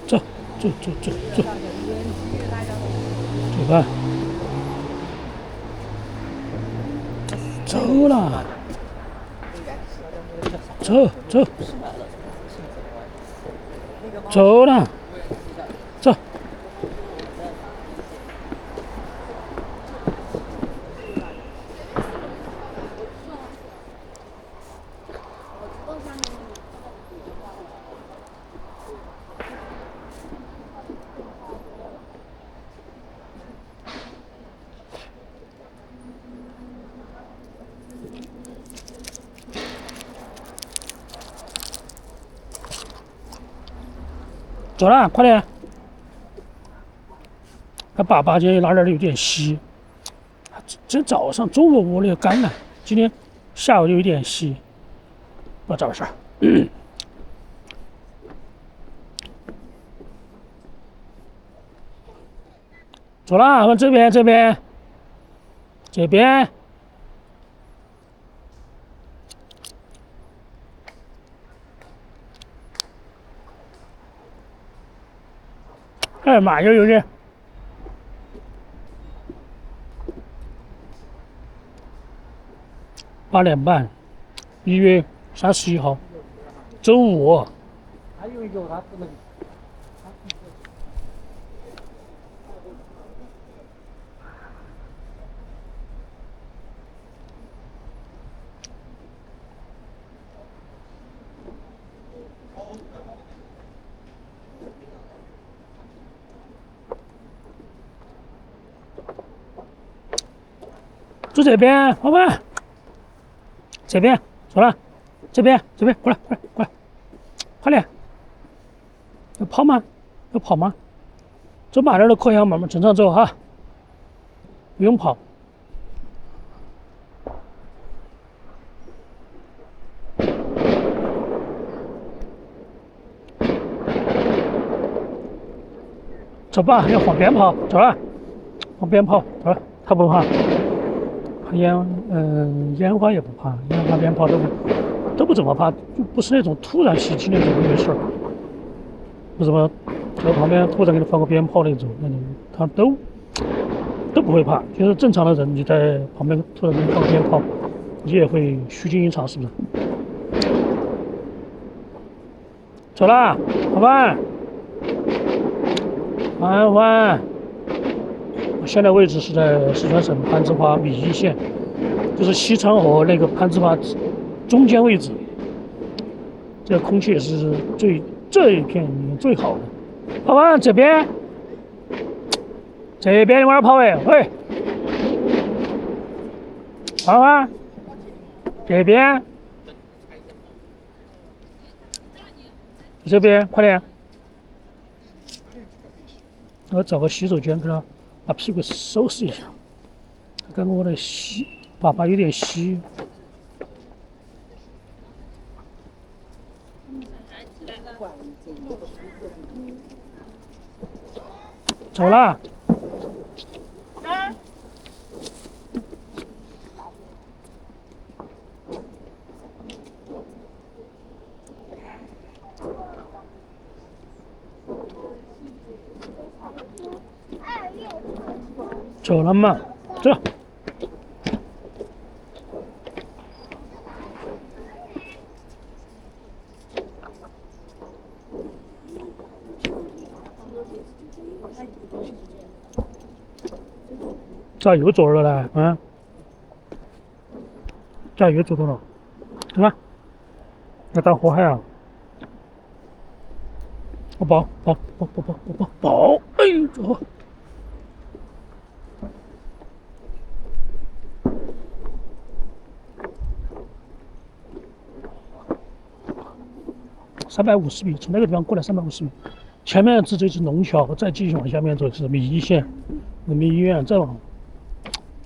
走走走走走，走吧，走了，走走走了，走。走了，快点！他爸爸今天哪儿有点稀，这早上中午我那个干了，今天下午就有点稀，不知道咋回事儿。走了，往这边，这边，这边。哎妈，有点。8点半，1月31号，周五。还有一个他不能。住这边，老板。这边，走了，这边，过来，快点！要跑吗？要跑吗？走慢点都可以啊，慢慢正常走哈，不用跑。走吧，要往边跑，走了，往边跑，走了，他不怕。烟花也不怕，烟花鞭炮都不怎么怕，就不是那种突然袭击那种没事儿，不怎么在旁边突然给你放个鞭炮那种，他都不会怕。就是正常的人，你在旁边突然给你放个鞭炮，你也会虚惊一场，是不是？走啦，老板，晚安。现在位置是在四川省攀枝花米易县，就是西昌和那个攀枝花中间位置。这个空气也是这一片里面最好的。老板，这边你往哪跑喂？老板，这边快点！我找个洗手间给他把屁股收拾一下。刚刚我的粑粑有点稀。走了。走了嘛，走。咋又坐了呢？咋又坐到了？怎么？要当火海啊？我抱！哎呦，走！350米，从那个地方过来350米，前面是这是龙桥，再继续往下面走是米易县人民医院，再往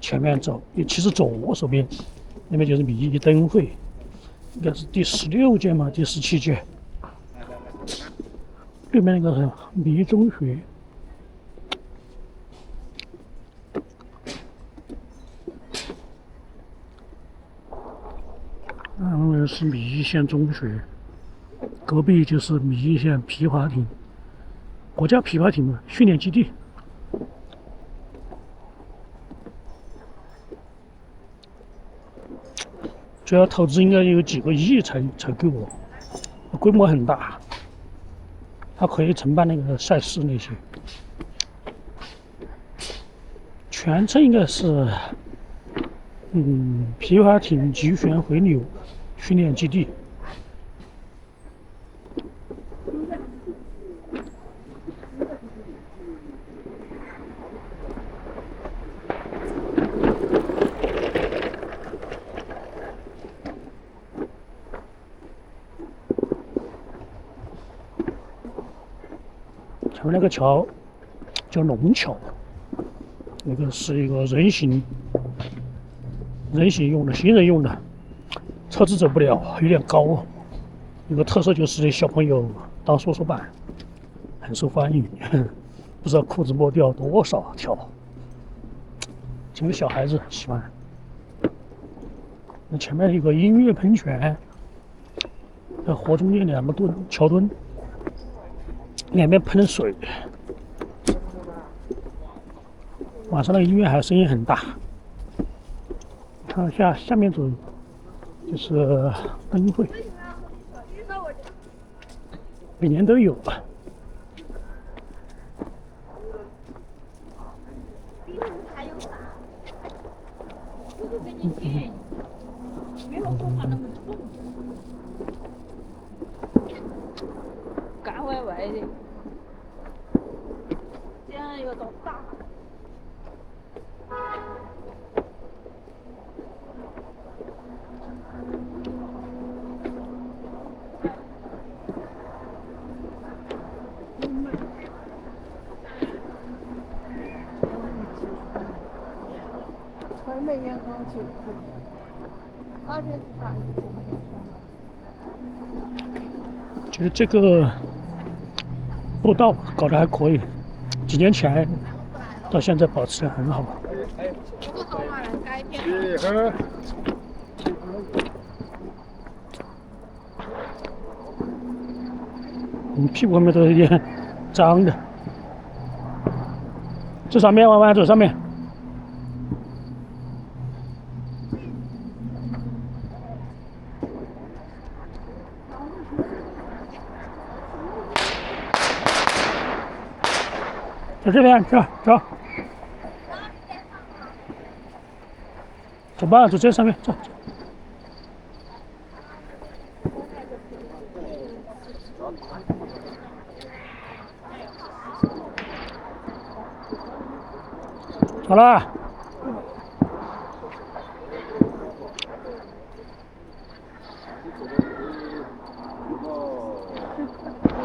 前面走，其实左手边那边就是米易灯会，应该是第16届嘛，第17届。对面那个是米易中学。然后是米易县中学，隔壁就是米易县皮划亭。国家皮划艇嘛训练基地。主要投资应该有几个亿才够哦，规模很大，它可以承办那个赛事那些。全称应该是皮划艇极旋回流训练基地。前面那个桥叫龙桥，那个是一个人行用的，行人用的，车子走不了，有点高。有个特色就是小朋友当说说板，很受欢迎。不知道裤子摸掉多少条，几个小孩子喜欢。那前面有个音乐喷泉，在河中间2个桥墩。两边喷水，晚上那个音乐还声音很大。看下面走就是灯会，每年都有。干歪歪的，这样有点大。传媒眼光就可以，而且是大一点。觉得这个步道搞得还可以，几年前到现在保持得很好。屁股后面都有点脏的。这上面，弯弯走上面。在这边，走。走吧，走这上面，走。好了。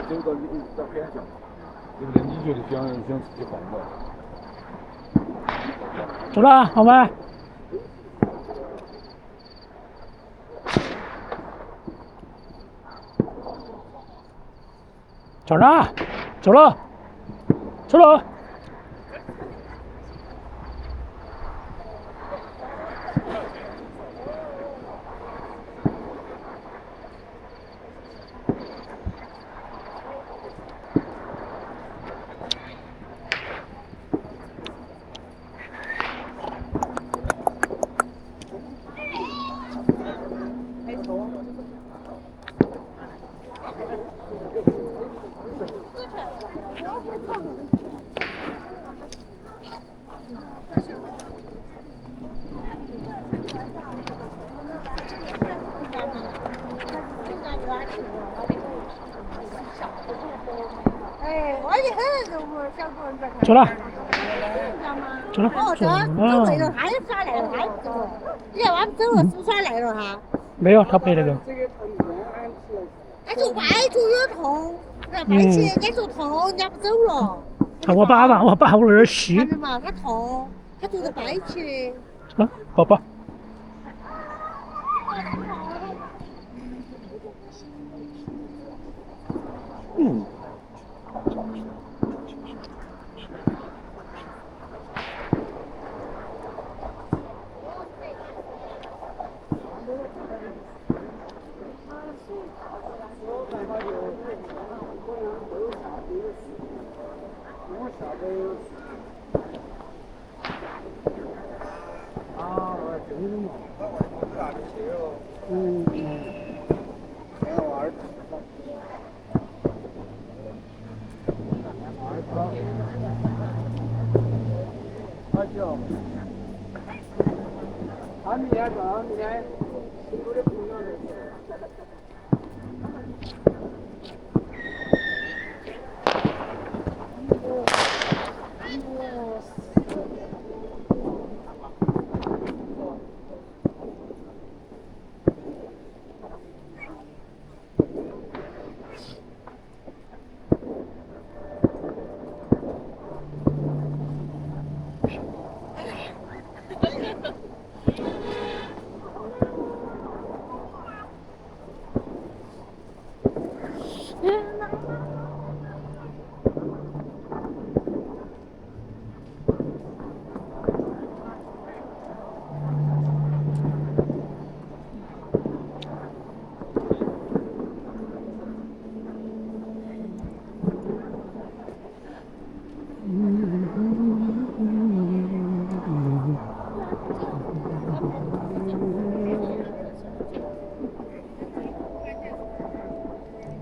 这个照片上，对不对？你觉得想自己换的？走了，好吗？走了，走了。哎，我也很都不想过这个。走了。走了。哦，走累了，他也耍来了，他也走。你看我们走了，是不是耍累了哈？没有，他背那个。他就歪脚有痛，那掰起人家说痛，人家不走了。我爸我有点细。看见嘛，他痛，他觉得掰起。啊，宝宝。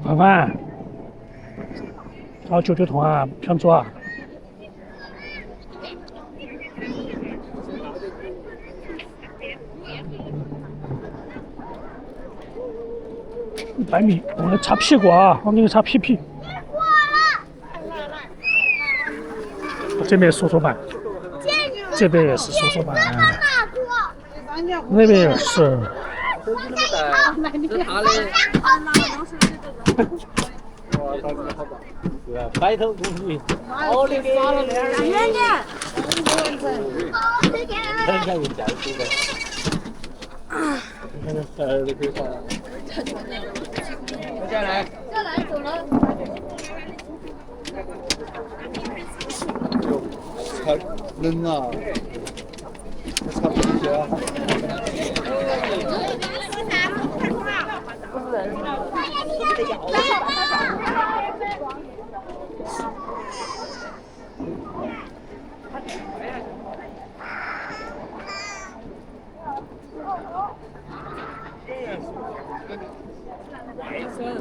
凡凡，找999团啊，想做啊？100米，我来擦屁股啊！我给你擦屁屁。这边说说板，这边也是说说板，那边也是。白头公主，好的给，远点。很看人家这个，你看这孩儿都可以上来。下来。下来走了。他冷啊，他不行啊。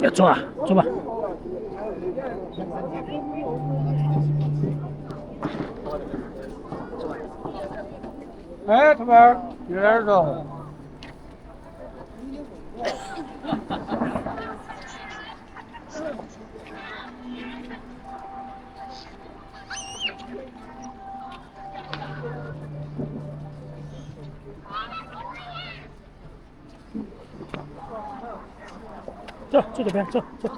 要走啊，走吧。哎，他们有点热。走，这边走走。